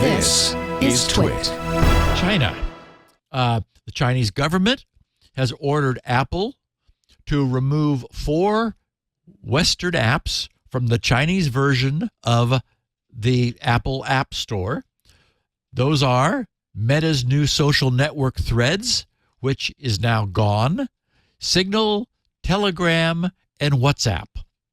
This is TWiT. China. The Chinese government has ordered Apple to remove 4 Western apps from the Chinese version of the Apple App Store. Those are Meta's new social network Threads, which is now gone, Signal, Telegram, and WhatsApp,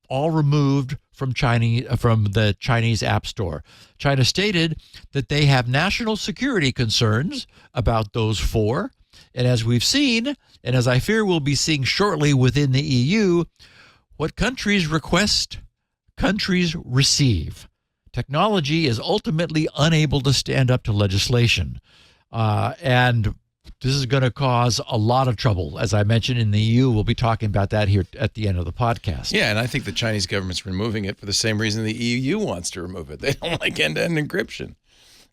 all removed from the Chinese App Store. China stated that they have national security concerns about those 4. And as we've seen, and as I fear we'll be seeing shortly within the EU, what countries request, countries receive. Technology is ultimately unable to stand up to legislation. And this is going to cause a lot of trouble. As I mentioned, in the EU, we'll be talking about that here at the end of the podcast. Yeah, and I think the Chinese government's removing it for the same reason the EU wants to remove it. They don't like end-to-end encryption.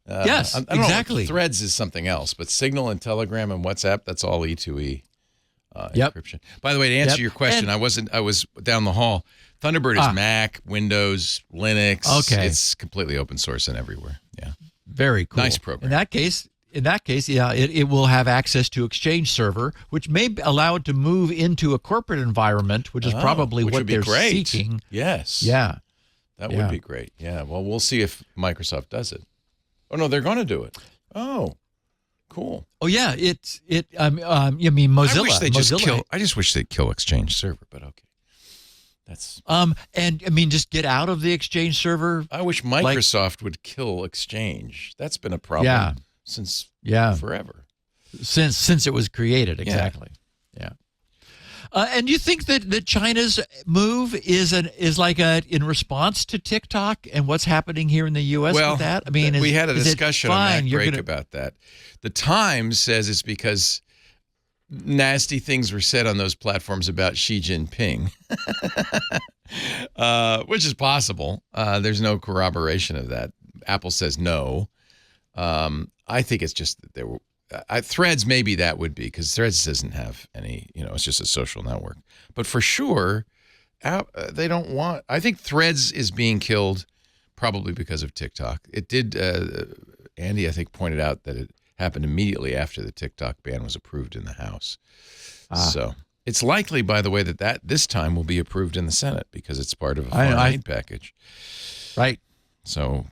Yes, I don't exactly. know, Threads is something else, but Signal and Telegram and WhatsApp, that's all E2E encryption. By the way, to answer your question, I was down the hall. Thunderbird is Mac, Windows, Linux. Okay. It's completely open source and everywhere. Yeah. Very cool. Nice program. In that case, yeah, it will have access to Exchange Server, which may allow it to move into a corporate environment, which is probably what they're seeking. Yes. Yeah. That would be great. Yeah. Well, we'll see if Microsoft does it. Oh, no, they're going to do it. Oh, cool. Oh, yeah. I mean, Mozilla. I wish they Mozilla. I just wish they'd kill Exchange Server, but okay. That's. And I mean, just get out of the Exchange Server. I wish Microsoft would kill Exchange. That's been a problem since forever. Since it was created, exactly. Yeah. And you think that China's move is in response to TikTok and what's happening here in the U.S. with that? I mean, we had a discussion on MacBreak about that. The Times says it's because nasty things were said on those platforms about Xi Jinping, which is possible. There's no corroboration of that. Apple says no. I think it's just that there were. Threads, maybe that would be, because Threads doesn't have any, it's just a social network. But for sure, they don't want, I think Threads is being killed probably because of TikTok. It did, Andy, I think, pointed out that it happened immediately after the TikTok ban was approved in the House. So it's likely, by the way, that this time will be approved in the Senate because it's part of a foreign aid package. Right. So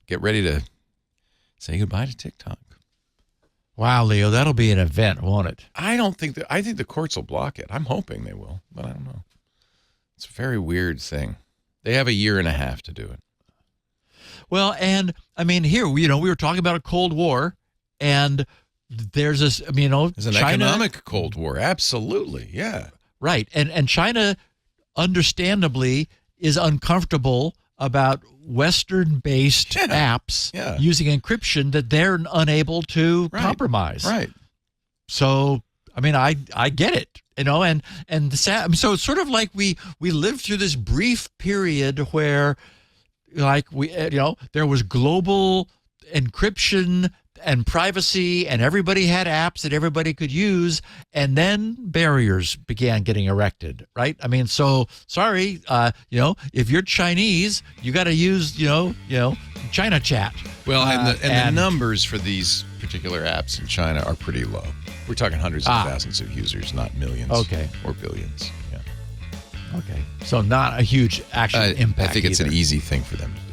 get ready to say goodbye to TikTok. Wow, Leo, that'll be an event, won't it? I think the courts will block it. I'm hoping they will, but I don't know. It's a very weird thing. They have a year and a half to do it. Well, and I mean, here, we were talking about a Cold War, and there's this, there's an China, economic Cold War. Absolutely. Yeah. Right. And China, understandably, is uncomfortable about Western-based apps using encryption that they're unable to compromise. Right. So, I mean, I get it, and so it's sort of like we lived through this brief period where, there was global encryption and privacy, and everybody had apps that everybody could use, and then barriers began getting erected, right? I mean, so sorry, if you're Chinese, you got to use, China Chat. Well, and the numbers for these particular apps in China are pretty low. We're talking hundreds of thousands of users, not millions or billions. Yeah. Okay. So not a huge actual impact. I think it's an easy thing for them to do.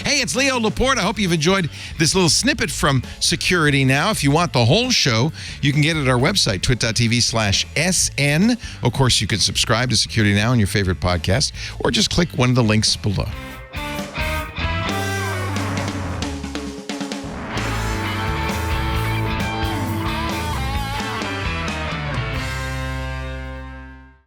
Hey, it's Leo Laporte. I hope you've enjoyed this little snippet from Security Now. If you want the whole show, you can get it at our website, twit.tv/SN. Of course, you can subscribe to Security Now on your favorite podcast, or just click one of the links below.